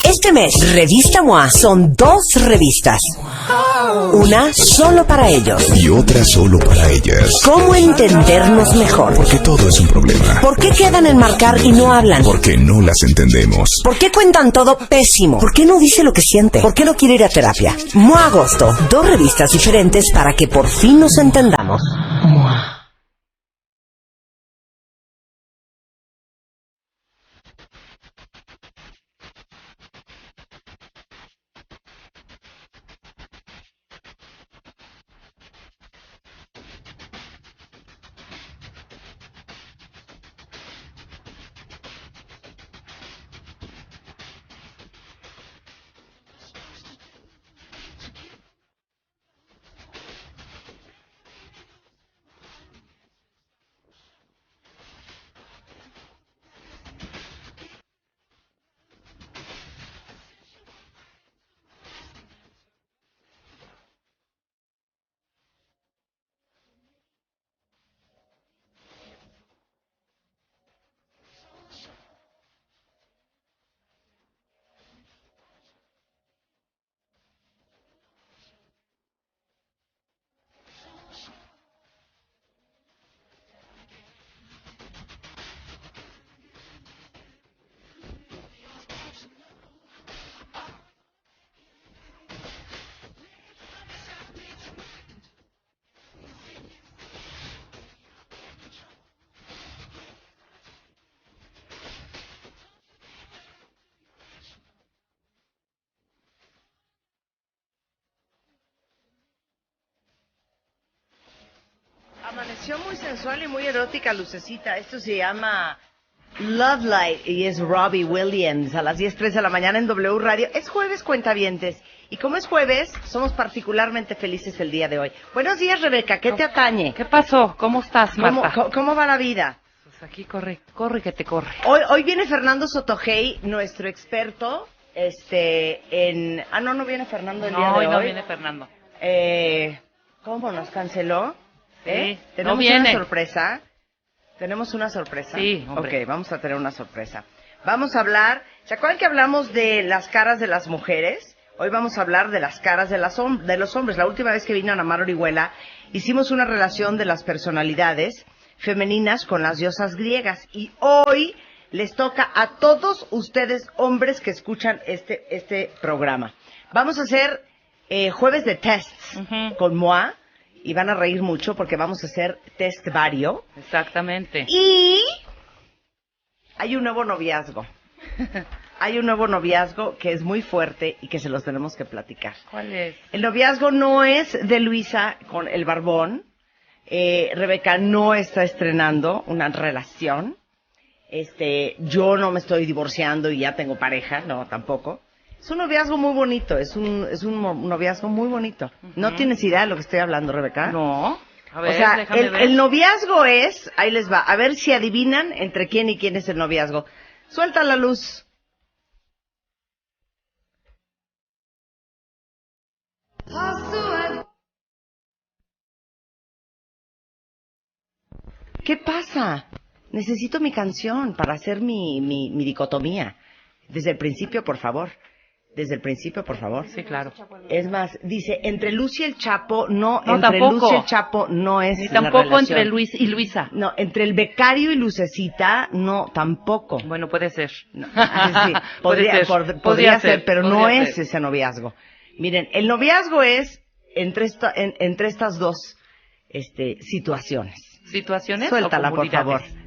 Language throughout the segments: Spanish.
Este mes, Revista MOA son 2 revistas. Una solo para ellos. Y otra solo para ellas. ¿Cómo entendernos mejor? Porque todo es un problema. ¿Por qué quedan en marcar y no hablan? Porque no las entendemos. ¿Por qué cuentan todo pésimo? ¿Por qué no dice lo que siente? ¿Por qué no quiere ir a terapia? MOA Agosto, 2 revistas diferentes para que por fin nos entendamos. MOA. Amaneció muy sensual y muy erótica, Lucecita. Esto se llama Love Light y es Robbie Williams a las 10:03 de la mañana en W Radio. Es jueves, cuentavientes. Y como es jueves, somos particularmente felices el día de hoy. Buenos días, Rebeca. ¿Qué te atañe? ¿Qué pasó? ¿Cómo estás, Marta? ¿Cómo va la vida? Pues aquí corre que te corre. Hoy viene Fernando Sotogey, nuestro experto, no viene Fernando el día de hoy. No viene Fernando. ¿Cómo nos canceló? Sí, ¿Tenemos no viene. una sorpresa? ¿Tenemos una sorpresa? Sí, hombre. Ok, vamos a tener una sorpresa. Vamos a hablar, ¿se acuerdan que hablamos de las caras de las mujeres? Hoy vamos a hablar de las caras de los hombres. La última vez que vino Ana Mar Orihuela, hicimos una relación de las personalidades femeninas con las diosas griegas. Y hoy les toca a todos ustedes, hombres que escuchan este programa. Vamos a hacer jueves de tests con MOA. Y van a reír mucho porque vamos a hacer test vario. Exactamente. Y hay un nuevo noviazgo. Hay un nuevo noviazgo que es muy fuerte y que se los tenemos que platicar. ¿Cuál es? El noviazgo no es de Luisa con el barbón. Rebeca no está estrenando una relación. Yo no me estoy divorciando y ya tengo pareja, no, tampoco. Es un noviazgo muy bonito, es un noviazgo muy bonito. ¿No tienes idea de lo que estoy hablando, Rebeca? No. A ver, o sea, déjame ver. el noviazgo es, ahí les va, a ver si adivinan entre quién y quién es el noviazgo. Suelta la luz. ¿Qué pasa? Necesito mi canción para hacer mi dicotomía. Desde el principio, por favor. Desde el principio, por favor. Sí, claro. Es más, dice, entre Luz y el Chapo, no entre tampoco. Luz y el Chapo no es Ni la tampoco relación. entre Luis y Luisa. No, entre el becario y Lucecita, no, tampoco. Bueno, puede ser. No, sí, podría ser, pero no podría es ser. ese noviazgo. Miren, el noviazgo es entre estas dos situaciones. ¿Situaciones Suéltala, o por favor. comunidades?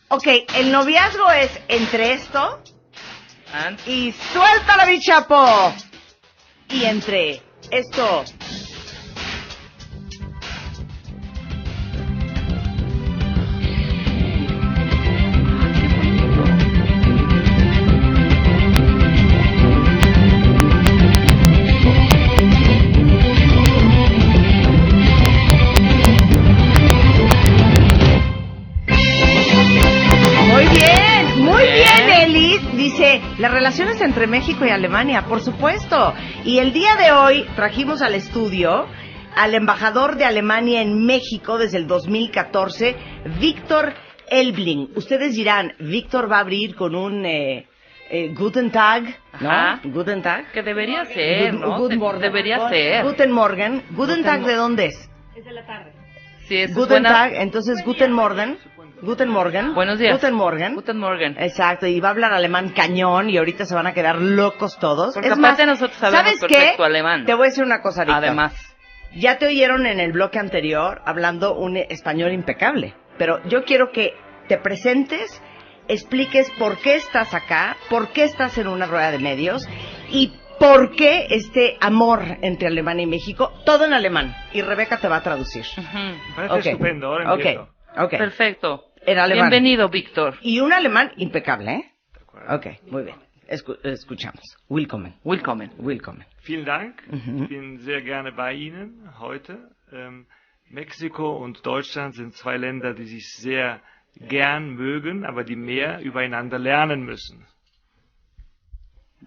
Ok, el noviazgo es entre esto And- y suéltala, mi Chapo. Y entre esto. Las relaciones entre México y Alemania, por supuesto. Y el día de hoy trajimos al estudio al embajador de Alemania en México desde el 2014, Víctor Elbling. Ustedes dirán, Víctor va a abrir con un Guten Tag, ¿no? Ajá. Guten Tag. Que debería ser, ¿no? Guten Morgen. Debería ser. Guten Morgen. Guten Tag, ¿de dónde es? Sí, eso es Guten buena- Tag, entonces Guten Morgen. Guten Morgen. Buenos días. Guten Morgen. Guten Morgen. Exacto, y va a hablar alemán cañón y ahorita se van a quedar locos todos. Porque Es aparte más, nosotros sabemos ¿sabes perfecto qué? alemán. Te voy a decir una cosa, Víctor. Además. Ya te oyeron en el bloque anterior hablando un español impecable, pero yo quiero que te presentes, expliques por qué estás acá, por qué estás en una rueda de medios y por qué este amor entre Alemania y México, todo en alemán. Y Rebeca te va a traducir. Ujú. Parece Ok. estupendo, ahora entiendo. Ok. Perfecto. En alemán. Bienvenido, Víctor. Y un alemán impecable, ¿eh? Ok, muy bien. Escuchamos. Willkommen. Willkommen. Willkommen. Vielen Dank. Mhm. Ich bin sehr gerne bei Ihnen heute. Mexiko und Deutschland sind zwei Länder, die sich sehr gern mögen, aber die mehr übereinander lernen müssen.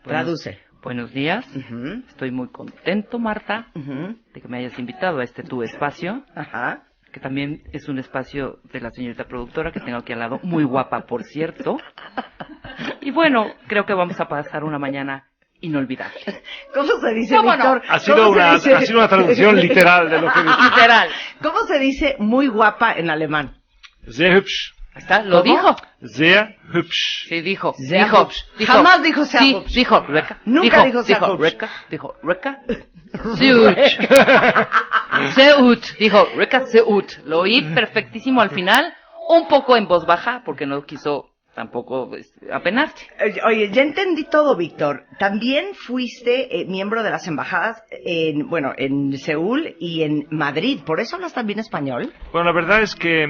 Traduce. Buenos días. Ujú, Estoy muy contento, Marta, ujú. de que me hayas invitado a este tu espacio, Ajá. que también es un espacio de la señorita productora que tengo aquí al lado, muy guapa, por cierto. Y bueno, creo que vamos a pasar una mañana inolvidable. ¿Cómo se dice, ¿Cómo Víctor? no? Ha sido, ¿Cómo se una, dice? ha sido una traducción literal de lo que dice. Literal. ¿Cómo se dice muy guapa en alemán? Sehr hübsch. Ahí está, lo ¿Cómo? dijo. Sehr hübsch. Sí, dijo. Sehr dijo. hübsch. Jamás dijo sehr sí, hübsch. dijo, Rebeca. Nunca dijo sehr hübsch. Rebeca. Dijo, Rebeca. Seut. Seut. Dijo, Rebeca, Seut. Lo oí perfectísimo al final, un poco en voz baja, porque no quiso tampoco apenarse. Oye, ya entendí todo, Víctor. También fuiste miembro de las embajadas en Seúl y en Madrid. ¿Por eso hablas también español? Bueno, la verdad es que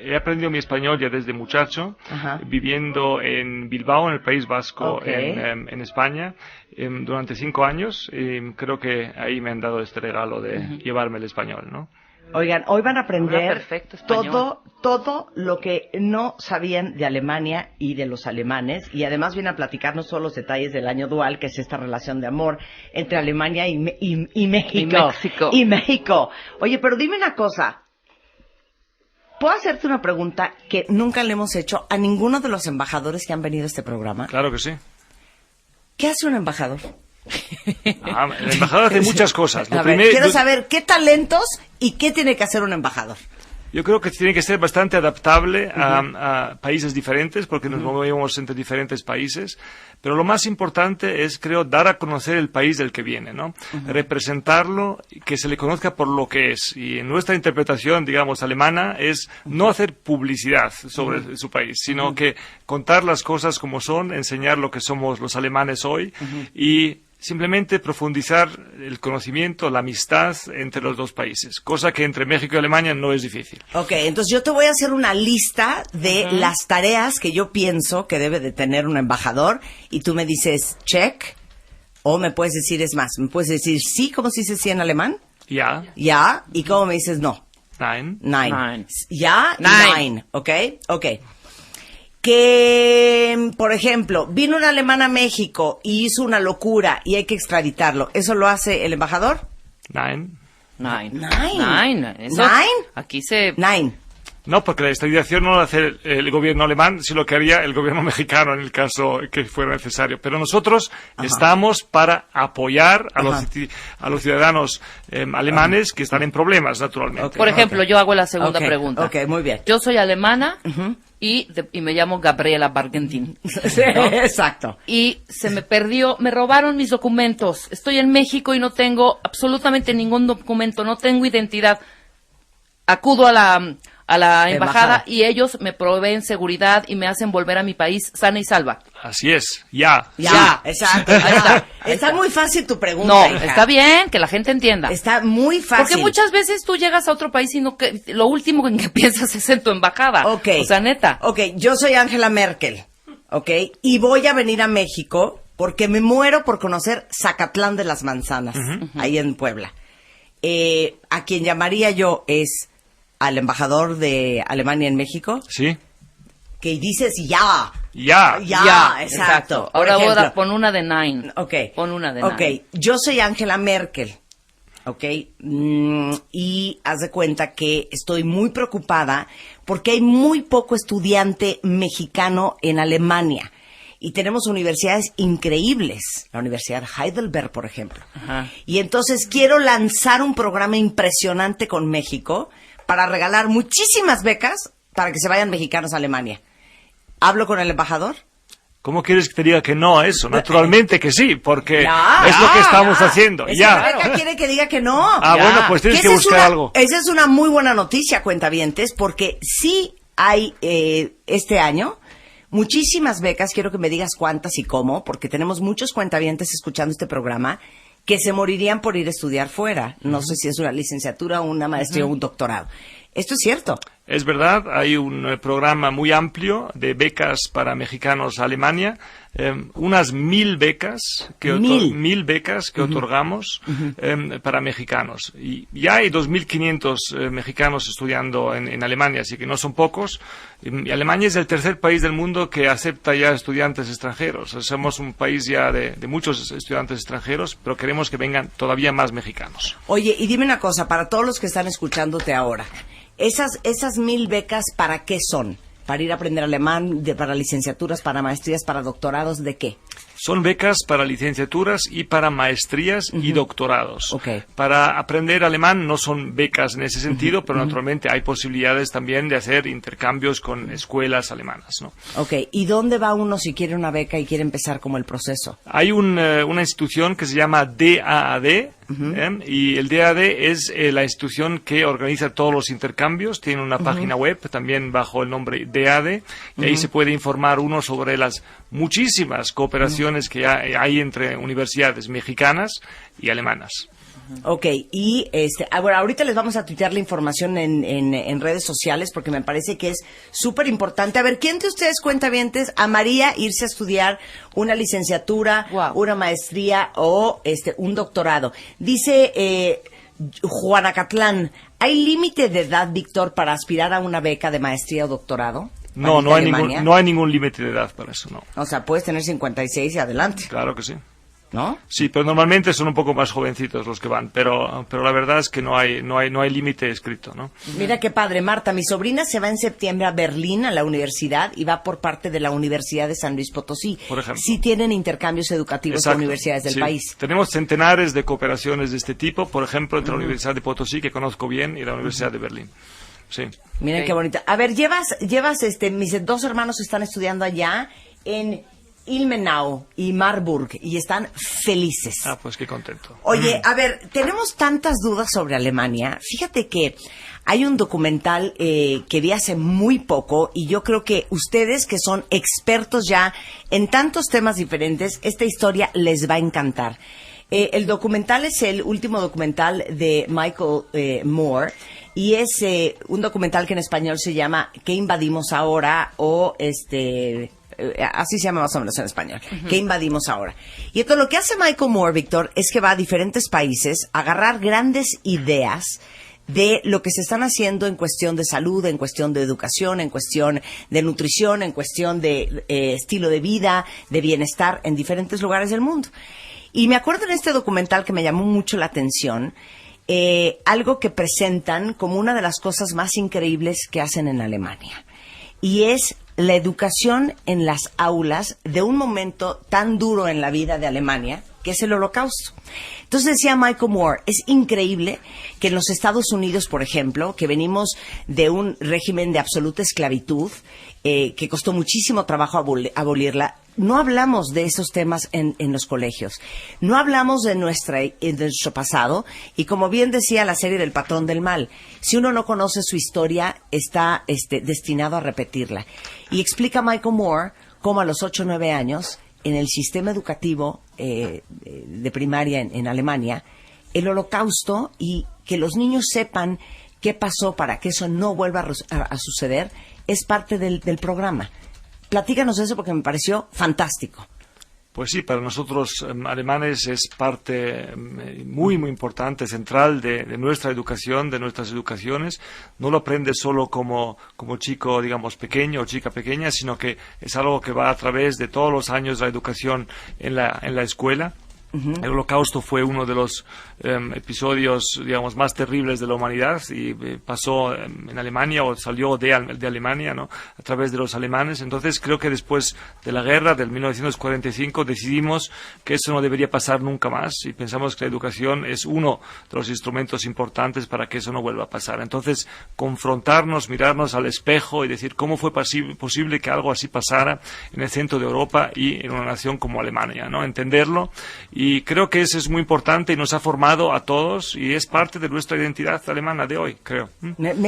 he aprendido mi español ya desde muchacho, Ajá. viviendo en Bilbao, en el País Vasco, Ok. en España, durante 5 años. Creo que ahí me han dado este regalo de llevarme el español, ¿no? Oigan, hoy van a aprender Habla perfecto español. todo lo que no sabían de Alemania y de los alemanes, y además vienen a platicarnos todos los detalles del año dual, que es esta relación de amor entre Alemania y México. Y México. Y México. Oye, pero dime una cosa. ¿Puedo hacerte una pregunta que nunca le hemos hecho a ninguno de los embajadores que han venido a este programa? Claro que sí. ¿Qué hace un embajador? El embajador hace muchas cosas. A ver, quiero saber qué talentos y qué tiene que hacer un embajador. Yo creo que tiene que ser bastante adaptable a países diferentes, porque nos movemos entre diferentes países. Pero lo más importante es, creo, dar a conocer el país del que viene, ¿no? Representarlo, que se le conozca por lo que es. Y en nuestra interpretación, digamos, alemana, es no hacer publicidad sobre su país, sino que contar las cosas como son, enseñar lo que somos los alemanes hoy y simplemente profundizar el conocimiento, la amistad entre los dos países, cosa que entre México y Alemania no es difícil. Ok, entonces yo te voy a hacer una lista de las tareas que yo pienso que debe de tener un embajador y tú me dices check o me puedes decir, es más, me puedes decir sí, ¿cómo se dice sí en alemán? Ja, Ya, y cómo me dices no. nein, Nine. Nine. Ya, y Nine. nine, ¿ok? Ok. Que, por ejemplo, vino un alemán a México y hizo una locura y hay que extraditarlo. ¿Eso lo hace el embajador? nein. Nine. Nine. Nine. Eso, Nine. Aquí se... Nine. No, porque la extradición no la hace el gobierno alemán, sino lo que haría el gobierno mexicano en el caso que fuera necesario. Pero nosotros estamos para apoyar a los ciudadanos alemanes que están en problemas, naturalmente. Ok. Por ejemplo, yo hago la segunda Ok, pregunta. ok, muy bien. Yo soy alemana y me llamo Gabriela Bargentin. Exacto. Y se me perdió, me robaron mis documentos. Estoy en México y no tengo absolutamente ningún documento, no tengo identidad. Acudo a la embajada y ellos me proveen seguridad y me hacen volver a mi país sana y salva. Así es, ya. Ya, Sí. exacto. Ahí está, ahí Está está. muy fácil tu pregunta. No, hija. está bien, que la gente entienda. Está muy fácil. Porque muchas veces tú llegas a otro país y no que lo último en que piensas es en tu embajada. Ok. O sea, neta. Ok, yo soy Angela Merkel, ok, y voy a venir a México porque me muero por conocer Zacatlán de las Manzanas, ahí en Puebla. A quien llamaría yo es al embajador de Alemania en México, Sí. que dices ya, Ya. Exacto. Por Ahora ejemplo, pon una de Nine. Ok. Pon una de Ok, Nine. yo soy Angela Merkel. Ok, y haz de cuenta que estoy muy preocupada porque hay muy poco estudiante mexicano en Alemania. Y tenemos universidades increíbles, la Universidad de Heidelberg, por ejemplo. Ajá. Y entonces quiero lanzar un programa impresionante con México para regalar muchísimas becas para que se vayan mexicanos a Alemania. ¿Hablo con el embajador? ¿Cómo quieres que te diga que no a eso? Naturalmente que sí, porque Ya, es lo que estamos haciendo. Es Ya. que Rebeca quiere que diga que no. Bueno, pues tienes que esa es buscar algo. Esa es una muy buena noticia, cuentavientes, porque sí hay este año muchísimas becas. Quiero que me digas cuántas y cómo, porque tenemos muchos cuentavientes escuchando este programa que se morirían por ir a estudiar fuera. No sé si es una licenciatura, una maestría o un doctorado. ¿Esto es cierto? Es verdad, hay un programa muy amplio de becas para mexicanos a Alemania, unas 1.000 becas que, 1.000 becas que otorgamos para mexicanos. Y ya hay 2.500 mexicanos estudiando en Alemania, así que no son pocos. Y Alemania es el tercer país del mundo que acepta ya estudiantes extranjeros. Somos un país ya de muchos estudiantes extranjeros, pero queremos que vengan todavía más mexicanos. Oye, y dime una cosa, para todos los que están escuchándote ahora, esas 1.000 becas, ¿para qué son? ¿Para ir a aprender alemán, para licenciaturas, para maestrías, para doctorados, de qué? Son becas para licenciaturas y para maestrías y doctorados. Okay. Para aprender alemán no son becas en ese sentido, pero naturalmente hay posibilidades también de hacer intercambios con escuelas alemanas, ¿no? Ok, ¿y dónde va uno si quiere una beca y quiere empezar como el proceso? Hay una institución que se llama DAAD, y el DAAD es la institución que organiza todos los intercambios. Tiene una página web también bajo el nombre DAAD, y ahí se puede informar uno sobre las muchísimas cooperaciones que hay entre universidades mexicanas y alemanas. Ok, y bueno, ahorita les vamos a tuitear la información en redes sociales porque me parece que es súper importante. A ver, ¿quién de ustedes cuentavientes amaría irse a estudiar una licenciatura, una maestría o un doctorado? Dice Juana Catlán, ¿hay límite de edad, Víctor, para aspirar a una beca de maestría o doctorado? No, no hay ningún límite de edad para eso, no. O sea, puedes tener 56 y adelante. Claro que sí. ¿No? Sí, pero normalmente son un poco más jovencitos los que van, pero la verdad es que no hay límite escrito, ¿no? Mira qué padre, Marta. Mi sobrina se va en septiembre a Berlín, a la universidad, y va por parte de la Universidad de San Luis Potosí. Por ejemplo. Sí tienen intercambios educativos Exacto. con universidades del país. Tenemos centenares de cooperaciones de este tipo, por ejemplo, entre la Universidad de Potosí, que conozco bien, y la Universidad de Berlín. Sí. Miren qué bonita. A ver, mis dos hermanos están estudiando allá en Ilmenau y Marburg y están felices. Ah, pues qué contento. Oye, a ver, tenemos tantas dudas sobre Alemania. Fíjate que hay un documental que vi hace muy poco y yo creo que ustedes que son expertos ya en tantos temas diferentes, esta historia les va a encantar. El documental es el último documental de Michael Moore y es un documental que en español se llama ¿Qué invadimos ahora? O así se llama más o menos en español. ¿Qué invadimos ahora? Y entonces lo que hace Michael Moore, Víctor, es que va a diferentes países a agarrar grandes ideas de lo que se están haciendo en cuestión de salud, en cuestión de educación, en cuestión de nutrición, en cuestión de estilo de vida, de bienestar en diferentes lugares del mundo. Y me acuerdo en este documental que me llamó mucho la atención, algo que presentan como una de las cosas más increíbles que hacen en Alemania. Y es la educación en las aulas de un momento tan duro en la vida de Alemania, que es el Holocausto. Entonces decía Michael Moore, es increíble que en los Estados Unidos, por ejemplo, que venimos de un régimen de absoluta esclavitud, que costó muchísimo trabajo abolirla, no hablamos de esos temas en los colegios. No hablamos de nuestro pasado. Y como bien decía la serie del Patrón del Mal, si uno no conoce su historia, está destinado a repetirla. Y explica Michael Moore cómo a los 8 o 9 años, en el sistema educativo de primaria en Alemania, el Holocausto y que los niños sepan qué pasó para que eso no vuelva a suceder, es parte del programa. Platícanos eso porque me pareció fantástico. Pues sí, para nosotros alemanes es parte muy, muy importante, central de nuestra educación, de nuestras educaciones. No lo aprendes solo como chico, digamos, pequeño o chica pequeña, sino que es algo que va a través de todos los años de la educación en la escuela. El Holocausto fue uno de los episodios, digamos, más terribles de la humanidad y pasó en Alemania o salió de Alemania, ¿no? A través de los alemanes. Entonces creo que después de la guerra del 1945 decidimos que eso no debería pasar nunca más y pensamos que la educación es uno de los instrumentos importantes para que eso no vuelva a pasar. Entonces confrontarnos, mirarnos al espejo y decir cómo fue posible que algo así pasara en el centro de Europa y en una nación como Alemania, ¿no? Entenderlo. Y creo que eso es muy importante y nos ha formado a todos y es parte de nuestra identidad alemana de hoy, creo.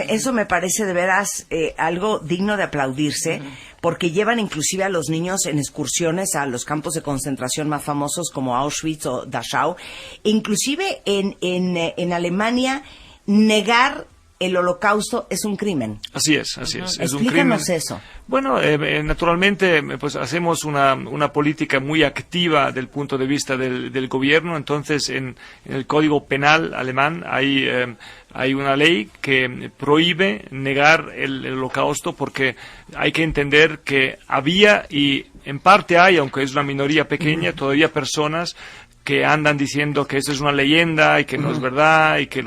Eso me parece de veras algo digno de aplaudirse, porque llevan inclusive a los niños en excursiones a los campos de concentración más famosos como Auschwitz o Dachau. Inclusive en Alemania, negar el Holocausto es un crimen. Así es, así es. Es un Explícanos crimen. eso. Bueno, naturalmente, pues hacemos una política muy activa del punto de vista del gobierno. Entonces, en el Código Penal alemán hay una ley que prohíbe negar el Holocausto porque hay que entender que había y en parte hay, aunque es una minoría pequeña, todavía personas que andan diciendo que eso es una leyenda y que no es verdad y que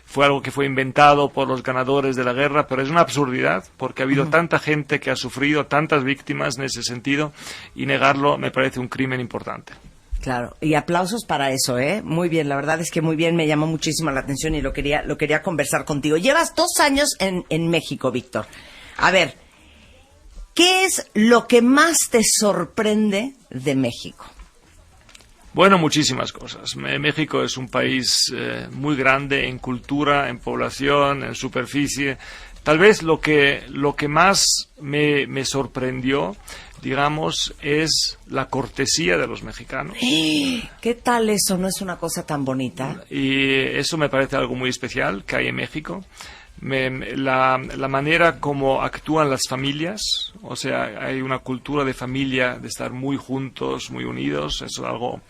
fue algo que fue inventado por los ganadores de la guerra, pero es una absurdidad porque ha habido tanta gente que ha sufrido, tantas víctimas en ese sentido, y negarlo me parece un crimen importante. Claro, y aplausos para eso, ¿eh? Muy bien, la verdad es que muy bien, me llamó muchísimo la atención y lo quería conversar contigo. Llevas 2 años en México, Víctor. A ver, ¿qué es lo que más te sorprende de México? Bueno, muchísimas cosas. México es un país muy grande en cultura, en población, en superficie. Tal vez lo que más me sorprendió, digamos, es la cortesía de los mexicanos. ¿Qué tal eso? ¿No es una cosa tan bonita? Y eso me parece algo muy especial que hay en México. La manera como actúan las familias, o sea, hay una cultura de familia, de estar muy juntos, muy unidos, eso es algo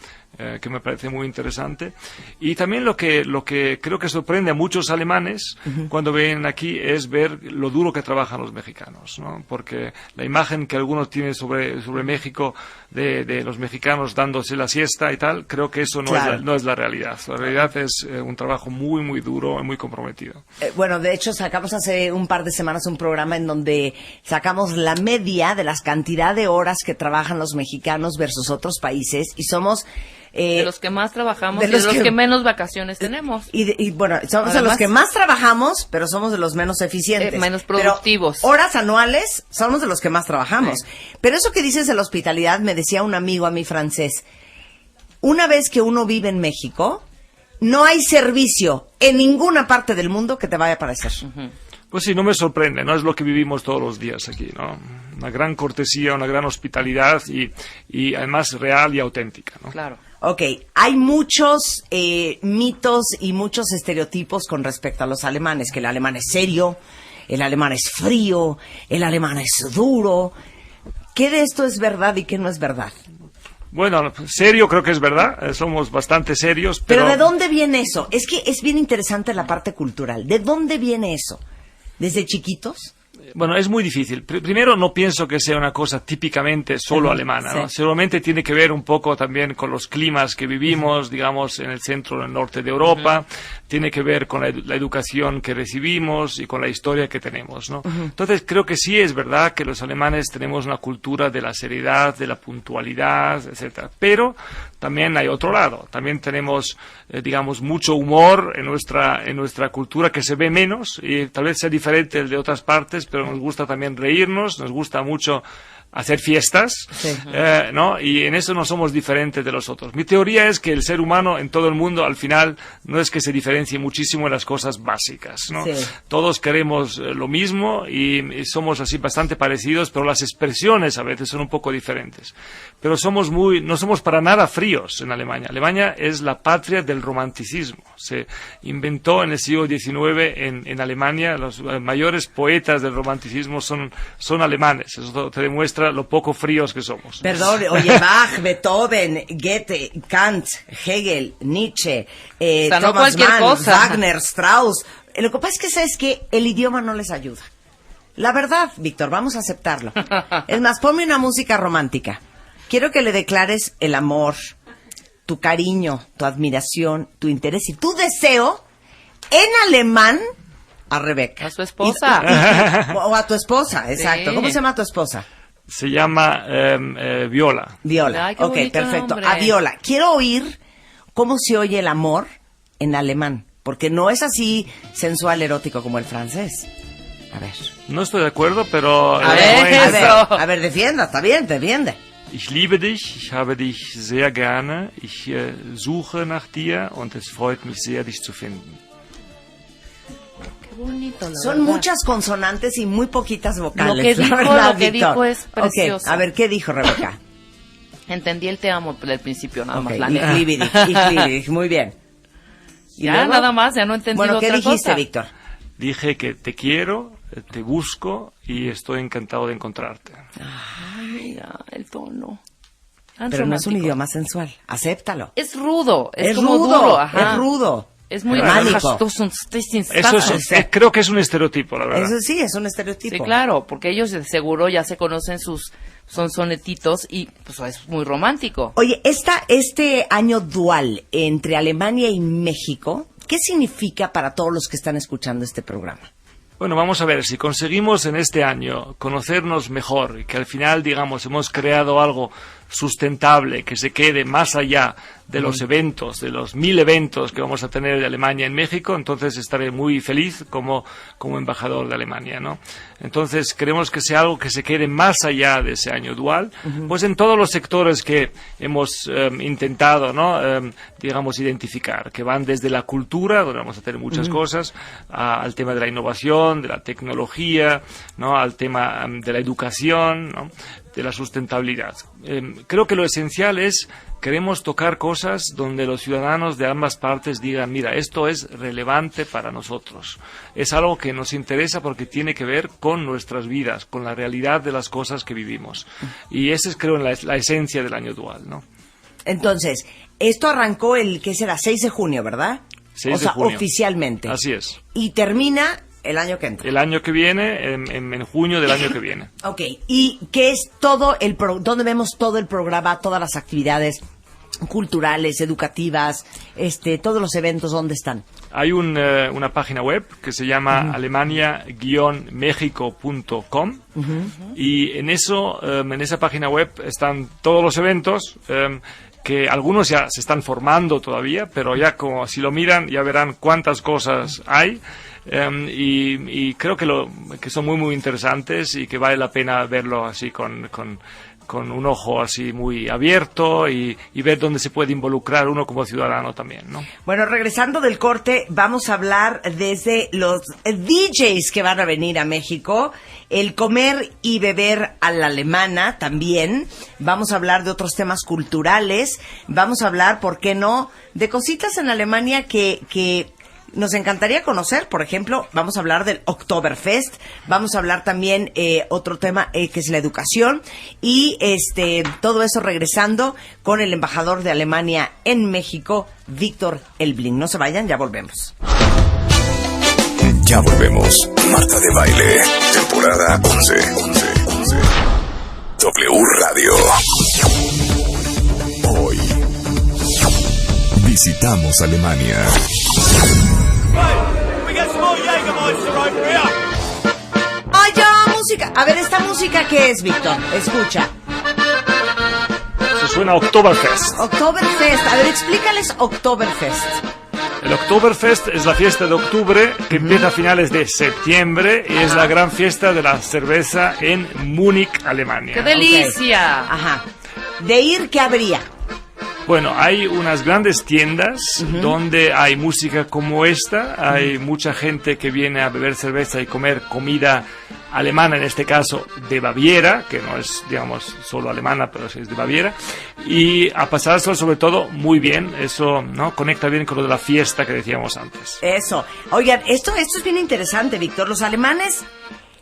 que me parece muy interesante. Y también lo que creo que sorprende a muchos alemanes cuando ven aquí es ver lo duro que trabajan los mexicanos, ¿no? Porque la imagen que algunos tienen sobre México de los mexicanos dándose la siesta y tal, creo que eso no es la realidad. La realidad es un trabajo muy, muy duro y muy comprometido. Bueno, de hecho, sacamos hace un par de semanas un programa en donde sacamos la media de las cantidad de horas que trabajan los mexicanos versus otros países y somos... de los que más trabajamos y de los que menos vacaciones tenemos. Y bueno, somos de los que más trabajamos, pero somos de los menos eficientes. Menos productivos. Pero horas anuales somos de los que más trabajamos. Pero eso que dices de la hospitalidad, me decía un amigo a mí francés, una vez que uno vive en México, no hay servicio en ninguna parte del mundo que te vaya a parecer. Pues sí, no me sorprende, ¿no? Es lo que vivimos todos los días aquí, ¿no? Una gran cortesía, una gran hospitalidad y además real y auténtica, ¿no? Claro. Ok, hay muchos mitos y muchos estereotipos con respecto a los alemanes, que el alemán es serio, el alemán es frío, el alemán es duro. ¿Qué de esto es verdad y qué no es verdad? Bueno, serio creo que es verdad, somos bastante serios, pero... ¿Pero de dónde viene eso? Es que es bien interesante la parte cultural. ¿De dónde viene eso? ¿Desde chiquitos? Bueno, es muy difícil. Primero, no pienso que sea una cosa típicamente solo alemana, ¿no? Seguramente tiene que ver un poco también con los climas que vivimos, digamos, en el centro y el norte de Europa. Tiene que ver con la educación que recibimos y con la historia que tenemos, ¿no? Entonces, creo que sí es verdad que los alemanes tenemos una cultura de la seriedad, de la puntualidad, etcétera. Pero también hay otro lado. También tenemos, digamos, mucho humor en nuestra cultura que se ve menos y tal vez sea diferente del de otras partes, pero nos gusta también reírnos, nos gusta mucho hacer fiestas, ¿no? Y en eso no somos diferentes de los otros. Mi teoría es que el ser humano en todo el mundo al final no es que se diferencie muchísimo en las cosas básicas, ¿no? Sí. Todos queremos lo mismo y somos así bastante parecidos, pero las expresiones a veces son un poco diferentes. Pero no somos para nada fríos en Alemania. Alemania es la patria del romanticismo. Se inventó en el siglo XIX en Alemania. Los mayores poetas del romanticismo son alemanes. Eso te demuestra demuestra lo poco fríos que somos. Perdón, oye, Bach, Beethoven, Goethe, Kant, Hegel, Nietzsche, sea, no Thomas cualquier Mann, cosa. Wagner, Strauss. Lo que pasa es que, ¿sabes qué? El idioma no les ayuda. La verdad, Víctor, vamos a aceptarlo. Es más, ponme una música romántica. Quiero que le declares el amor, tu cariño, tu admiración, tu interés y tu deseo en alemán a Rebeca. A su esposa. O a tu esposa, exacto. Sí. ¿Cómo se llama tu esposa? Se llama Viola. Viola. Ay, qué Ok, bonito perfecto. nombre. A Viola. Quiero oír cómo se oye el amor en alemán, porque no es así sensual, erótico como el francés. A ver. No estoy de acuerdo, pero... A ver, defienda, está bien, defiende. Ich liebe dich, ich habe dich sehr gerne, ich suche nach dir und es freut mich sehr, dich zu finden. Qué bonito, la Son verdad. muchas consonantes y muy poquitas vocales. Lo que la dijo- verdad, lo que Víctor. dijo es precioso. Ok, a ver, ¿qué dijo Rebeca? Entendí el te amo del principio, nada más. Ok, La ich neta. liebe dich, ich liebe dich. Muy bien. ¿Y Ya, luego? nada más, ya no entendí Bueno, ¿qué otra dijiste, cosa. Víctor? Dije que te quiero, te busco y estoy encantado de encontrarte. Ay, mira, el tono. Tan Pero no es un romántico. idioma sensual. Acéptalo. Es rudo, es, Es como rudo, duro, ajá. es rudo. Es muy Mágico. Eso es, creo que es un estereotipo, la verdad. Eso sí, es un estereotipo. Sí, claro, porque ellos de seguro ya se conocen son sonetitos y pues es muy romántico. Oye, este año dual entre Alemania y México, ¿qué significa para todos los que están escuchando este programa? Bueno, vamos a ver, si conseguimos en este año conocernos mejor y que al final, digamos, hemos creado algo sustentable, que se quede más allá de los eventos, de los 1000 eventos que vamos a tener de Alemania en México, entonces estaré muy feliz como embajador de Alemania, ¿no? Entonces queremos que sea algo que se quede más allá de ese año dual, pues en todos los sectores que hemos intentado, ¿no? Digamos, identificar, que van desde la cultura, donde vamos a tener muchas cosas, al tema de la innovación, de la tecnología, ¿no? Al tema de la educación, ¿no? De la sustentabilidad. Creo que lo esencial es, queremos tocar cosas donde los ciudadanos de ambas partes digan, mira, esto es relevante para nosotros. Es algo que nos interesa porque tiene que ver con nuestras vidas, con la realidad de las cosas que vivimos. Y esa es, creo, la esencia del año dual, ¿no? Entonces, esto arrancó ¿qué será? 6 de junio, ¿verdad? 6 o sea, de junio. oficialmente. Así es. Y termina el año que entra. El año que viene, en junio del año que viene. Ok, ¿y qué es todo dónde vemos todo el programa, todas las actividades culturales, educativas, todos los eventos, dónde están? Hay una página web que se llama alemania-mexico.com y en esa página web están todos los eventos que algunos ya se están formando todavía, pero ya como si lo miran ya verán cuántas cosas hay. Y creo que son muy muy interesantes y que vale la pena verlo así con un ojo así muy abierto y ver dónde se puede involucrar uno como ciudadano también, ¿no? Bueno, regresando del corte, vamos a hablar desde los DJs que van a venir a México, el comer y beber a la alemana también, vamos a hablar de otros temas culturales, vamos a hablar, ¿por qué no?, de cositas en Alemania que nos encantaría conocer. Por ejemplo, vamos a hablar del Oktoberfest, vamos a hablar también otro tema que es la educación y todo eso regresando con el embajador de Alemania en México, Víctor Elbling. No se vayan, ya volvemos. Ya volvemos. Marta de Baile, temporada 11. W Radio. Hoy visitamos Alemania. ¡Ay, ya, música! A ver, ¿esta música qué es, Víctor? Escucha. Eso suena a Oktoberfest. Oktoberfest. A ver, explícales Oktoberfest. El Oktoberfest es la fiesta de octubre que empieza a finales de septiembre y es la gran fiesta de la cerveza en Múnich, Alemania. ¡Qué delicia! Ajá. De ir, ¿qué habría? Bueno, hay unas grandes tiendas donde hay música como esta, hay mucha gente que viene a beber cerveza y comer comida alemana, en este caso de Baviera, que no es, digamos, solo alemana, pero sí es de Baviera, y a pasárselo sobre todo muy bien, eso, ¿no?, conecta bien con lo de la fiesta que decíamos antes. Eso. Oigan, esto es bien interesante, Víctor. Los alemanes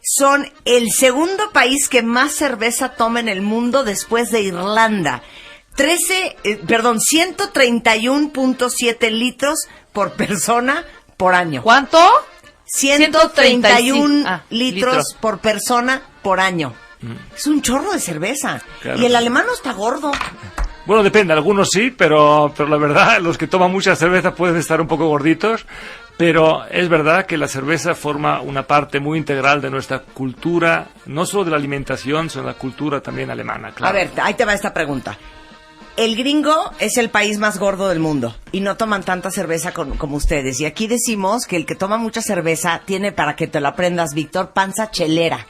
son el segundo país que más cerveza toma en el mundo después de Irlanda. 131.7 litros por persona por año. ¿Cuánto? 131 litros litros por persona por año. Es un chorro de cerveza. Claro. Y el alemán no está gordo. Bueno, depende, algunos sí, pero la verdad, los que toman mucha cerveza pueden estar un poco gorditos, pero es verdad que la cerveza forma una parte muy integral de nuestra cultura, no solo de la alimentación, sino de la cultura también alemana, claro. A ver, ahí te va esta pregunta. El gringo es el país más gordo del mundo y no toman tanta cerveza como ustedes. Y aquí decimos que el que toma mucha cerveza tiene, para que te lo aprendas, Víctor, panza chelera,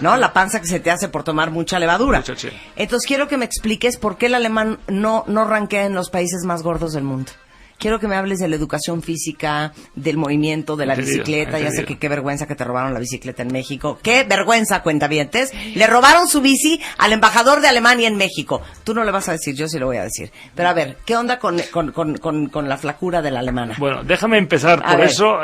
¿no? La panza que se te hace por tomar mucha levadura. Mucha chela. Entonces quiero que me expliques por qué el alemán no rankea en los países más gordos del mundo. Quiero que me hables de la educación física, del movimiento, de la bicicleta. Ya sé que qué vergüenza que te robaron la bicicleta en México. ¡Qué vergüenza, cuentavientes! Le robaron su bici al embajador de Alemania en México. Tú no le vas a decir, yo sí lo voy a decir. Pero a ver, ¿qué onda con la flacura de la alemana? Bueno, déjame empezar A por ver. eso,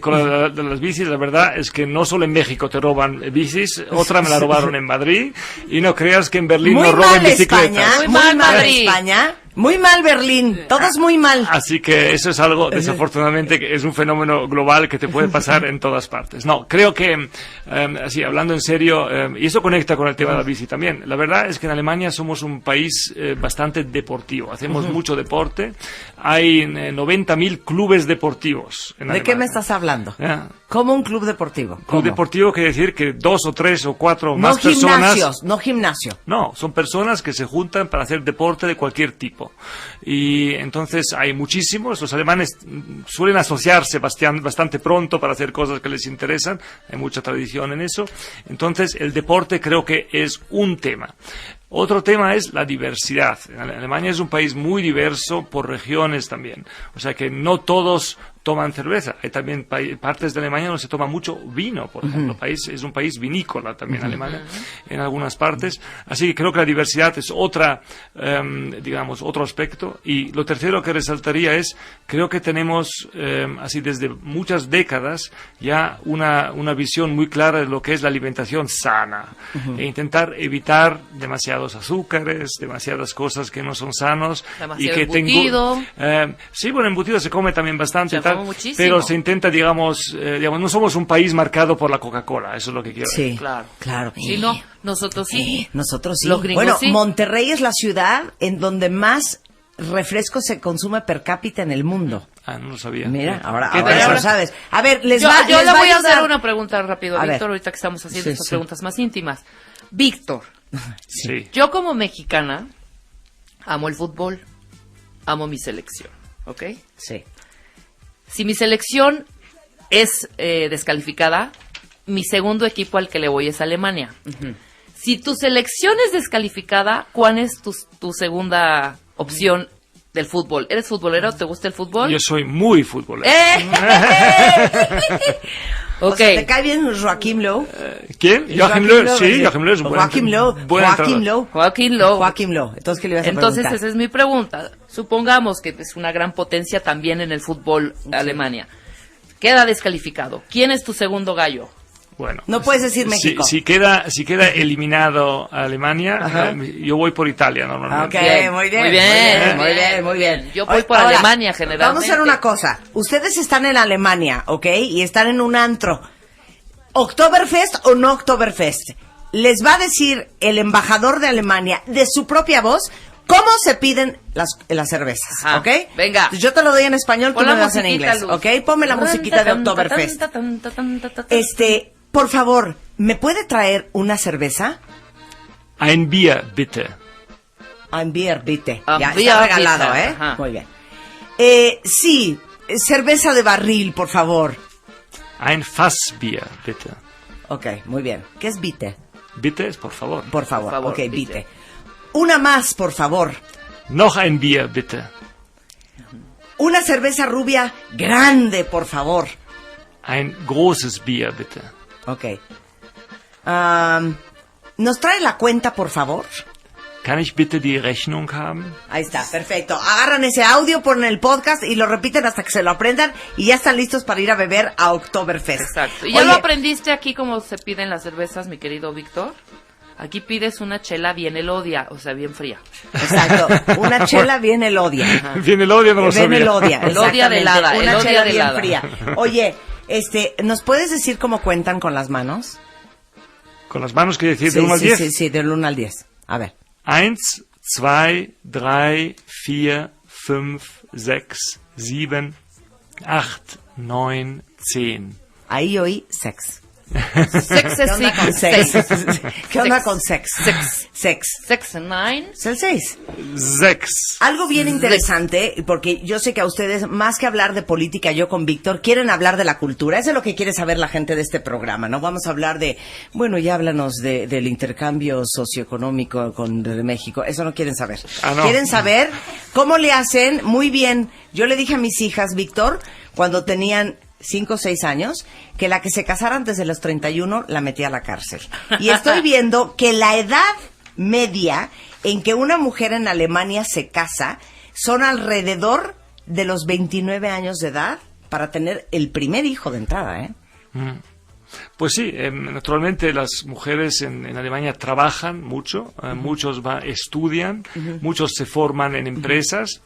con de las bicis. La verdad es que no solo en México te roban bicis, otra me la robaron en Madrid, y no creas que en Berlín Muy no roban mal bicicletas. España, Muy muy mal mal Madrid. España, muy mal Berlín, todo es muy mal. Así que eso es algo, desafortunadamente, que es un fenómeno global que te puede pasar en todas partes. No, creo que, así, hablando en serio, y eso conecta con el tema de la bici también. La verdad es que en Alemania somos un país bastante deportivo. Hacemos mucho deporte. Hay 90.000 clubes deportivos en ¿De qué me Alemania. estás hablando? Ya. ¿Cómo un club deportivo? Club ¿Cómo? deportivo quiere decir que 2 o 3 o 4 No más personas. gimnasios, no gimnasio. No, son personas que se juntan para hacer deporte de cualquier tipo. Y entonces hay muchísimos. Los alemanes suelen asociarse bastante pronto para hacer cosas que les interesan. Hay mucha tradición en eso. Entonces el deporte creo que es un tema. Otro tema es la diversidad. Alemania es un país muy diverso por regiones también. O sea que no todos toman cerveza. Hay también partes de Alemania donde se toma mucho vino, por ejemplo. Es un país vinícola también Alemania, en algunas partes. Así que creo que la diversidad es otra, digamos, otro aspecto. Y lo tercero que resaltaría es, creo que tenemos, así desde muchas décadas, ya una visión muy clara de lo que es la alimentación sana. E intentar evitar demasiados azúcares, demasiadas cosas que no son sanos. Demasiado y que embutido. Sí, bueno, embutido se come también bastante, Se come muchísimo. pero se intenta, digamos, no somos un país marcado por la Coca-Cola, eso es lo que quiero decir. Sí, Claro. claro. Si no, nosotros sí. Nosotros sí. Los gringos bueno, sí. Monterrey es la ciudad en donde más refresco se consume per cápita en el mundo. Ah, no lo sabía. Mira, ahora ¿Qué ya tal? lo sabes. A ver, Yo les le va voy a ayudar. hacer una pregunta rápido a A ver. Víctor, ahorita que estamos haciendo Sí, estas sí. preguntas más íntimas. Víctor, Sí. yo como mexicana amo el fútbol, amo mi selección, ¿ok? Sí. Si mi selección es descalificada, mi segundo equipo al que le voy es Alemania. Si tu selección es descalificada, ¿cuál es tu segunda opción del fútbol? ¿Eres futbolero? ¿Te gusta el fútbol? Yo soy muy futbolero. O Ok. sea, ¿te cae bien Joachim Löw? ¿Quién? Joachim Löw. Sí, Joachim Löw es un buen Joachim Löw. buen Joachim entrenador. Löw. Joaquín Lowe. Joachim Löw. Entonces, ¿qué le ibas a Entonces, preguntar? esa es mi pregunta. Supongamos que es una gran potencia también en el fútbol Alemania. Queda descalificado. ¿Quién es tu segundo gallo? Bueno, No puedes decir México. Si queda eliminado a Alemania, yo voy por Italia normalmente. Ok, Bien, muy bien. muy bien, Muy bien, muy bien. Yo voy por Alemania, generalmente. Vamos a hacer una cosa. Ustedes están en Alemania, ¿ok? Y están en un antro. ¿Oktoberfest o no Oktoberfest? Les va a decir el embajador de Alemania, de su propia voz, cómo se piden las cervezas, Ajá, ¿ok? venga. Entonces, yo te lo doy en español, tú Pon me la lo das en musiquita, inglés, Luz. ¿ok? Ponme la musiquita de Oktoberfest. Por favor, ¿me puede traer una cerveza? Ein Bier, bitte. Ein Bier, bitte. Ein Ya Bier, está regalado, bitte. ¿eh? Ajá. Muy bien. Sí, cerveza de barril, por favor. Ein Fassbier, bitte. Ok, muy bien. ¿Qué es bitte? Bitte es por favor. Por favor. Por favor, Ok, bitte. bitte. Una más, por favor. Noch ein Bier, bitte. Una cerveza rubia grande, por favor. Ein großes Bier, bitte. Ok. ¿Nos trae la cuenta, por favor? Kann ich bitte die Rechnung haben? Ahí está, perfecto. Agarran ese audio, ponen el podcast y lo repiten hasta que se lo aprendan y ya están listos para ir a beber a Oktoberfest. Exacto. ¿Y ya lo aprendiste aquí como se piden las cervezas, mi querido Víctor? Aquí pides una chela bien elodia, o sea, bien fría. Exacto, una chela bien elodia. Bien elodia, no lo sabía. Bien elodia, Elodia de helada, una elodia chela de bien helada. fría. Oye, ¿nos puedes decir cómo cuentan con las manos? Con las manos, quiere decir, Sí, de 1 al 10. sí, del 1 al 10. A ver. 1, 2, 3, 4, 5, 6, 7, 8, 9, 10. Ahí oí sex. Sex ¿Qué es onda con sex. sex? ¿Qué onda con sex? Sex. Sex. Sex 9. Es el 6. 6. Algo bien interesante, porque yo sé que a ustedes, más que hablar de política, yo con Víctor, quieren hablar de la cultura. Eso es lo que quiere saber la gente de este programa, ¿no? Vamos a hablar de, bueno, ya háblanos del intercambio socioeconómico de México. Eso no quieren saber. No. Quieren saber cómo le hacen muy bien. Yo le dije a mis hijas, Víctor, cuando tenían 5 o 6 años, que la que se casara antes de los 31 la metía a la cárcel. Y estoy viendo que la edad media en que una mujer en Alemania se casa son alrededor de los 29 años de edad para tener el primer hijo de entrada, ¿eh? Pues sí, naturalmente las mujeres en Alemania trabajan mucho, muchos estudian, muchos se forman en empresas.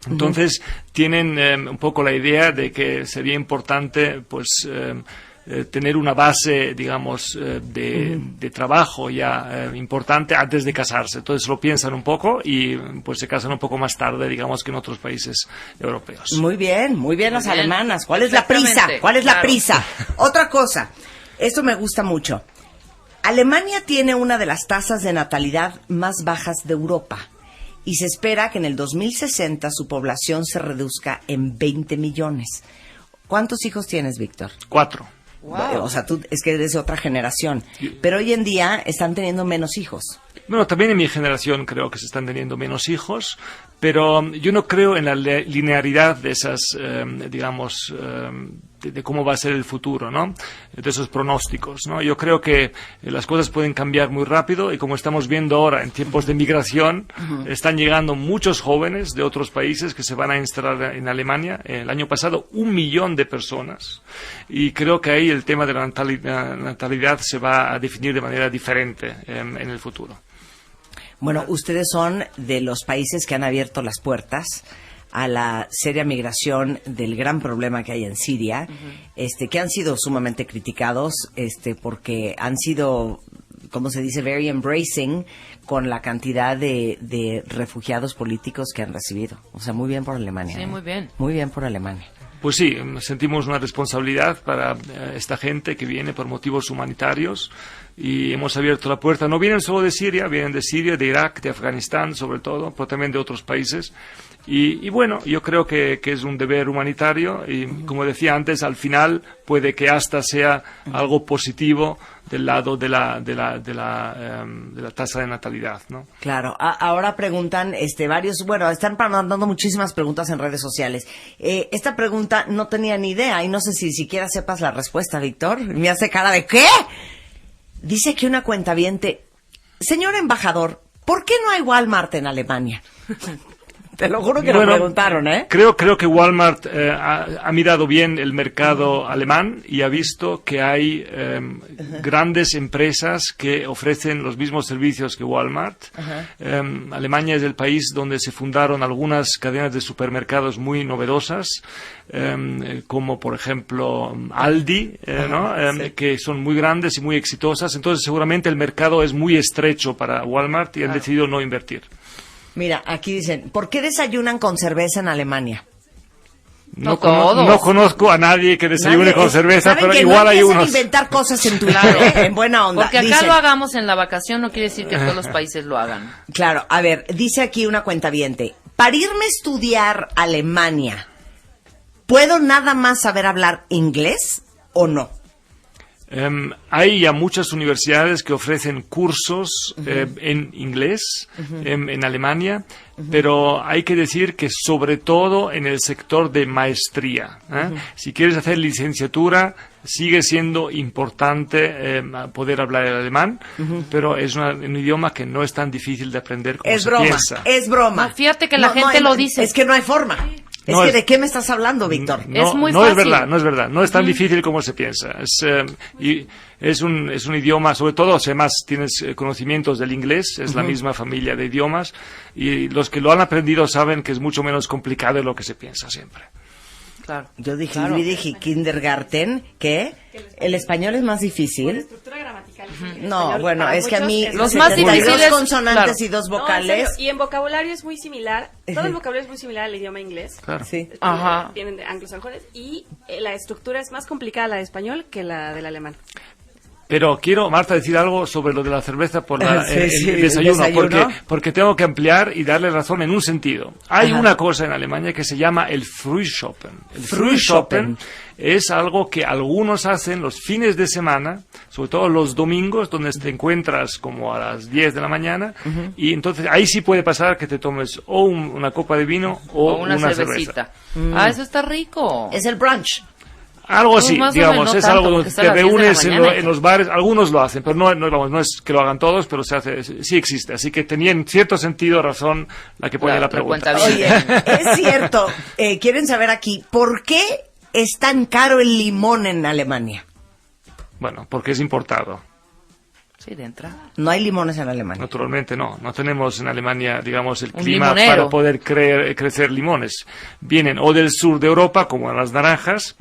Entonces tienen un poco la idea de que sería importante pues tener una base, digamos, de trabajo ya importante antes de casarse. Entonces lo piensan un poco y pues se casan un poco más tarde, digamos, que en otros países europeos. Muy bien las bien. alemanas. ¿Cuál es la prisa? Exactamente, ¿Cuál es la claro. prisa? Otra cosa, esto me gusta mucho. Alemania tiene una de las tasas de natalidad más bajas de Europa. Y se espera que en el 2060 su población se reduzca en 20 millones. ¿Cuántos hijos tienes, Víctor? 4. Wow. O sea, tú es que eres de otra generación. Pero hoy en día están teniendo menos hijos. Bueno, también en mi generación creo que se están teniendo menos hijos, pero yo no creo en la linearidad de esas, digamos, de cómo va a ser el futuro, ¿no? De esos pronósticos, ¿no? Yo creo que las cosas pueden cambiar muy rápido y como estamos viendo ahora en tiempos de migración, están llegando muchos jóvenes de otros países que se van a instalar en Alemania. El año pasado 1 millón de personas y creo que ahí el tema de la natalidad se va a definir de manera diferente en el futuro. Bueno, ustedes son de los países que han abierto las puertas a la seria migración del gran problema que hay en Siria, que han sido sumamente criticados, porque han sido, como se dice, very embracing con la cantidad de refugiados políticos que han recibido. O sea, muy bien por Alemania. Sí, muy bien. Muy bien por Alemania. Pues sí, sentimos una responsabilidad para esta gente que viene por motivos humanitarios y hemos abierto la puerta. No vienen solo de Siria, vienen de Siria, de Irak, de Afganistán sobre todo, pero también de otros países. Y bueno, yo creo que es un deber humanitario y, como decía antes, al final puede que hasta sea algo positivo del lado de la tasa de natalidad, ¿no? Claro. Ahora preguntan varios, bueno, están mandando muchísimas preguntas en redes sociales. Esta pregunta no tenía ni idea y no sé si siquiera sepas la respuesta, Víctor. Me hace cara de ¿qué? Dice que una cuentaviente, señor embajador, ¿por qué no hay Walmart en Alemania? Te lo juro que lo preguntaron, ¿eh? Creo que Walmart ha mirado bien el mercado alemán y ha visto que hay grandes empresas que ofrecen los mismos servicios que Walmart. Alemania es el país donde se fundaron algunas cadenas de supermercados muy novedosas, como por ejemplo Aldi, ¿no? Sí. Que son muy grandes y muy exitosas. Entonces seguramente el mercado es muy estrecho para Walmart y han decidido no invertir. Mira, aquí dicen, ¿por qué desayunan con cerveza en Alemania? No todos. No conozco a nadie que desayune con cerveza, ¿saben pero que igual no hay empiecen unos. a inventar cosas en Twitter, en buena onda. Porque acá Dicen, lo hagamos en la vacación no quiere decir que todos los países lo hagan. Claro, a ver, dice aquí una cuentaviente, para irme a estudiar Alemania, ¿puedo nada más saber hablar inglés o no? Hay ya muchas universidades que ofrecen cursos en inglés en Alemania, pero hay que decir que sobre todo en el sector de maestría. Si quieres hacer licenciatura, sigue siendo importante poder hablar el alemán, pero es un idioma que no es tan difícil de aprender como Es se broma, piensa. es broma. No, fíjate que la gente lo dice. Es que no hay forma. Es No que es- ¿de qué me estás hablando, Víctor? Es muy no fácil. es verdad, no es tan difícil como se piensa. Es un idioma, sobre todo, si además tienes conocimientos del inglés, es la misma familia de idiomas, y los que lo han aprendido saben que es mucho menos complicado de lo que se piensa siempre. Claro. Yo dije, Claro. dije kindergarten, ¿qué? ¿El español es más difícil? Estructura gramatical. No, bueno, es que a mí Los más 72 difíciles, consonantes claro. y 2 No, en vocales. serio, y en vocabulario es muy similar. Todo el vocabulario es muy similar al idioma inglés. Claro. Sí. Ajá. Vienen de anglosajones. Y la estructura es más complicada la de español que la del alemán. Pero quiero, Marta, decir algo sobre lo de la cerveza por Sí, el sí, desayuno, el desayuno. porque tengo que ampliar y darle razón en un sentido. Hay Ajá. una cosa en Alemania que se llama el Frühschoppen. El Frühschoppen. Frühschoppen es algo que algunos hacen los fines de semana, sobre todo los domingos, donde te encuentras como a las 10 de la mañana, y entonces ahí sí puede pasar que te tomes o una copa de vino o una cerveza. cervecita. Eso está rico. Es el brunch. Algo Pues así, más o digamos, menos, no es tanto, algo porque donde está a te las 10 de la reúnes mañana. en los bares, algunos lo hacen, pero no es que lo hagan todos, pero se hace, sí existe, así que tenía en cierto sentido razón la que pone la pregunta. cuenta bien. Oye, es cierto. Quieren saber aquí, ¿por qué es tan caro el limón en Alemania? Bueno, porque es importado. Sí, de entrada. No hay limones en Alemania. Naturalmente no tenemos en Alemania, digamos, el Un clima limonero. para poder crecer limones. Vienen o del sur de Europa, como las naranjas,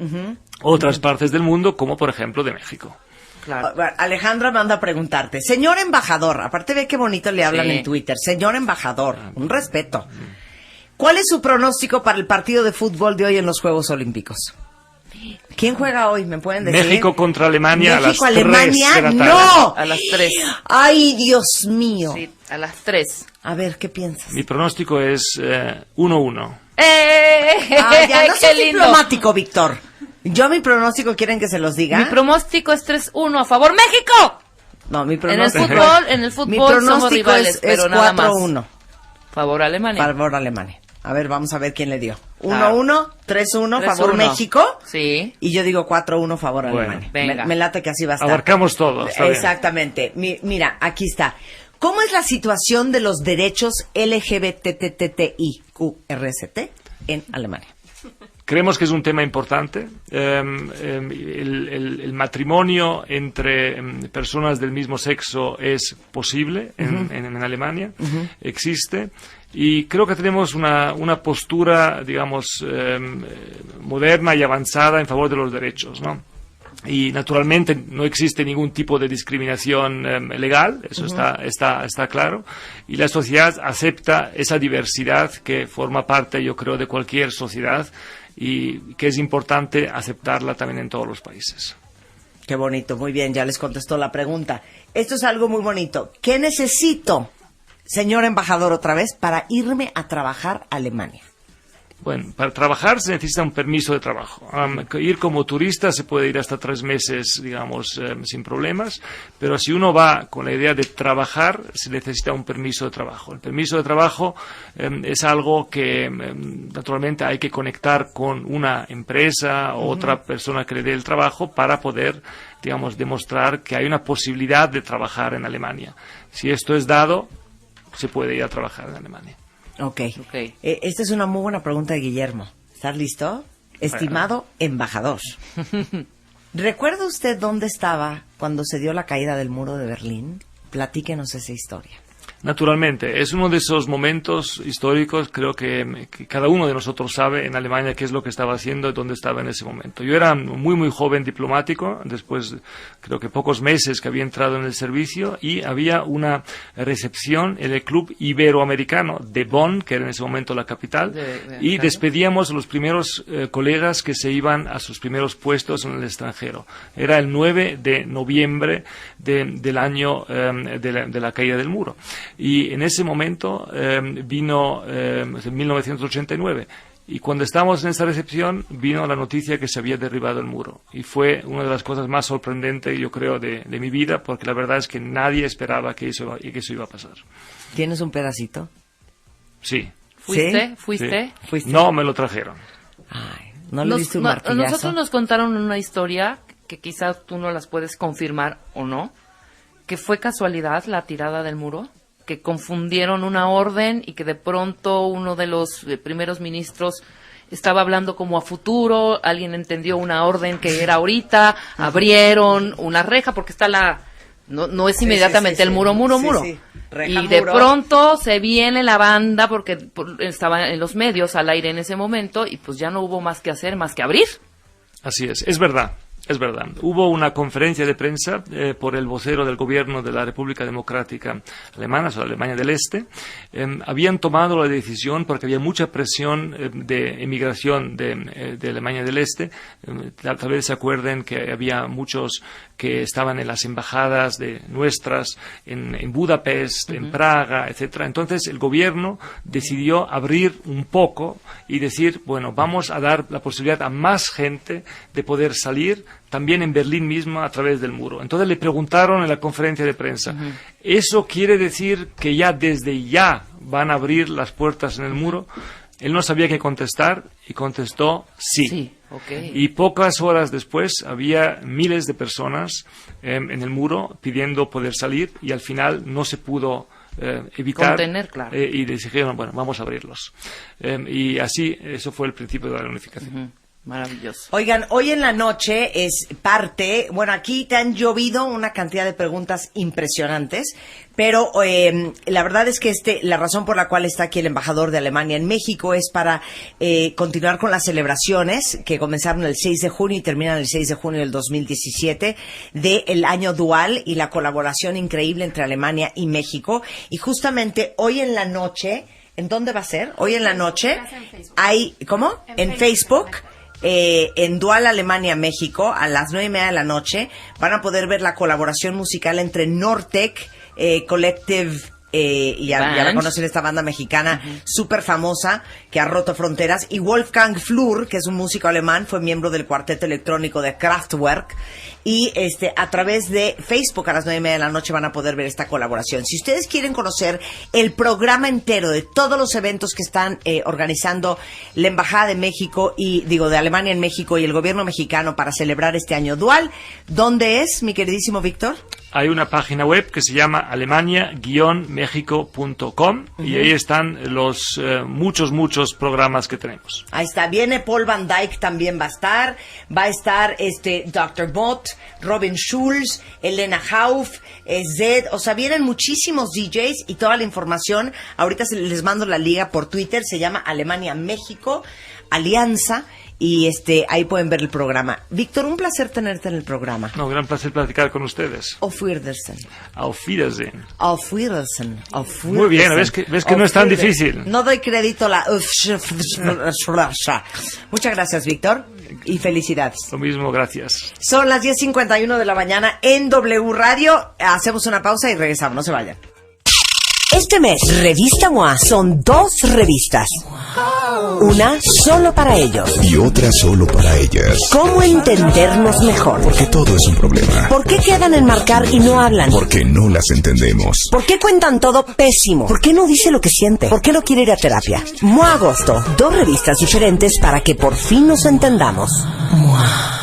otras partes del mundo, como por ejemplo de México. Claro. Alejandra manda a preguntarte, señor embajador, aparte ve qué bonito le hablan Sí. en Twitter, señor embajador, un respeto. ¿Cuál es su pronóstico para el partido de fútbol de hoy en los Juegos Olímpicos? ¿Quién juega hoy? ¿Me pueden decir? México contra Alemania México, a las 3 Alemania, de la tarde. ¡no! A las 3. Ay, Dios mío. Sí, a las 3. A ver, ¿qué piensas? Mi pronóstico es 1-1. Ah, ya, no ¡Qué seas lindo! diplomático, Víctor. Yo mi pronóstico, ¿quieren que se los diga? Mi pronóstico es 3-1 a favor México. No, mi En el pronóstico... fútbol, mi somos pronóstico rivales, es pero nada más. 4-1. Favor Alemania. Favor Alemania. A ver, vamos a ver quién le dio. Claro. 1-1, 3-1, favor 3-1. México. Sí. Y yo digo 4-1, favor Bueno, Alemania. venga. Me late que así va a estar. Abarcamos todo. Está bien. Exactamente. Mira, aquí está. ¿Cómo es la situación de los derechos LGBTTIQRST en Alemania? Creemos que es un tema importante. El matrimonio entre personas del mismo sexo es posible en Alemania, existe, y creo que tenemos una postura, digamos, moderna y avanzada en favor de los derechos, ¿no? Y naturalmente no existe ningún tipo de discriminación legal, eso está claro, y la sociedad acepta esa diversidad que forma parte, yo creo, de cualquier sociedad, y que es importante aceptarla también en todos los países. Qué bonito, muy bien, ya les contestó la pregunta. Esto es algo muy bonito. ¿Qué necesito, señor embajador, otra vez, para irme a trabajar a Alemania? Bueno, para trabajar se necesita un permiso de trabajo. Ir como turista se puede ir hasta 3 meses, digamos, sin problemas, pero si uno va con la idea de trabajar, se necesita un permiso de trabajo. El permiso de trabajo es algo que naturalmente hay que conectar con una empresa o otra persona que le dé el trabajo para poder, digamos, demostrar que hay una posibilidad de trabajar en Alemania. Si esto es dado, se puede ir a trabajar en Alemania. Ok. Ok. Esta es una muy buena pregunta de Guillermo. ¿Estás listo? Estimado embajador. ¿Recuerda usted dónde estaba cuando se dio la caída del muro de Berlín? Platíquenos esa historia. Naturalmente, es uno de esos momentos históricos, creo que cada uno de nosotros sabe en Alemania qué es lo que estaba haciendo y dónde estaba en ese momento. Yo era muy joven diplomático, después creo que pocos meses que había entrado en el servicio, y había una recepción en el Club Iberoamericano de Bonn, que era en ese momento la capital, y despedíamos a los primeros colegas que se iban a sus primeros puestos en el extranjero. Era el 9 de noviembre del año de la caída del muro. Y en ese momento vino en 1989, y cuando estábamos en esa recepción vino la noticia que se había derribado el muro, y fue una de las cosas más sorprendentes, yo creo, de mi vida, porque la verdad es que nadie esperaba que eso iba a pasar. ¿Tienes un pedacito? Sí. ¿Fuiste? ¿Sí? ¿Fuiste? ¿Fuiste? No, me lo trajeron. Ay, ¿no le diste un A martillazo? nosotros nos contaron una historia que quizás tú no las puedes confirmar o no, que fue casualidad la tirada del muro, que confundieron una orden y que de pronto uno de los primeros ministros estaba hablando como a futuro, alguien entendió una orden que era ahorita, abrieron una reja porque está no es inmediatamente el muro. Sí. Y de pronto se viene la banda porque estaba en los medios al aire en ese momento y pues ya no hubo más que hacer, más que abrir. Así es verdad. Es verdad. Hubo una conferencia de prensa por el vocero del gobierno de la República Democrática Alemana, o sea, Alemania del Este. Habían tomado la decisión porque había mucha presión de emigración de Alemania del Este. Tal vez se acuerden que había muchos que estaban en las embajadas nuestras en Budapest, en Praga, etcétera. Entonces el gobierno decidió abrir un poco y decir, bueno, vamos a dar la posibilidad a más gente de poder salir, también en Berlín mismo, a través del muro. Entonces le preguntaron en la conferencia de prensa, ¿eso quiere decir que ya desde ya van a abrir las puertas en el muro? Él no sabía qué contestar y contestó sí. Sí, okay. Y pocas horas después había miles de personas en el muro pidiendo poder salir y al final no se pudo evitar. Contener, claro. Y dijeron, bueno, vamos a abrirlos. Y así, eso fue el principio de la unificación. Maravilloso. Oigan, hoy en la noche es parte, bueno, aquí te han llovido una cantidad de preguntas impresionantes, pero la verdad es que la razón por la cual está aquí el embajador de Alemania en México es para continuar con las celebraciones que comenzaron el 6 de junio y terminan el 6 de junio del 2017 del año dual y la colaboración increíble entre Alemania y México. Y justamente hoy en la noche, ¿en dónde va a ser? Hoy en la noche hay, ¿cómo? En Facebook. En Dual Alemania México a las 9:30 de la noche van a poder ver la colaboración musical entre Nortec Collective ya la conocen, esta banda mexicana súper famosa que ha roto fronteras, y Wolfgang Flür, que es un músico alemán, fue miembro del cuarteto electrónico de Kraftwerk, y a través de Facebook a las 9:30 de la noche van a poder ver esta colaboración. Si ustedes quieren conocer el programa entero de todos los eventos que están organizando la Embajada de México de Alemania en México y el gobierno mexicano para celebrar este año dual, ¿dónde es, mi queridísimo Víctor? Hay una página web que se llama alemania-mexico.com y ahí están los muchos programas que tenemos. Ahí está, viene Paul Van Dyke, también va a estar Dr. Mott, Robin Schulz, Elena Hauff, Zed, o sea, vienen muchísimos DJs y toda la información. Ahorita les mando la liga por Twitter, se llama Alemania México Alianza. Y ahí pueden ver el programa. Víctor, un placer tenerte en el programa. No, gran placer platicar con ustedes. Auf Wiedersehen. Auf Wiedersehen. Auf Wiedersehen. Auf Wiedersehen. Muy bien, ves que no es tan difícil. No doy crédito a la... Muchas gracias, Víctor, y felicidades. Lo mismo, gracias. Son las 10:51 de la mañana en W Radio. Hacemos una pausa y regresamos, no se vayan. Este mes, Revista MOA son 2 revistas. Una solo para ellos. Y otra solo para ellas. ¿Cómo entendernos mejor? Porque todo es un problema. ¿Por qué quedan en marcar y no hablan? Porque no las entendemos. ¿Por qué cuentan todo pésimo? ¿Por qué no dice lo que siente? ¿Por qué no quiere ir a terapia? MOA Agosto, 2 revistas diferentes para que por fin nos entendamos. MOA.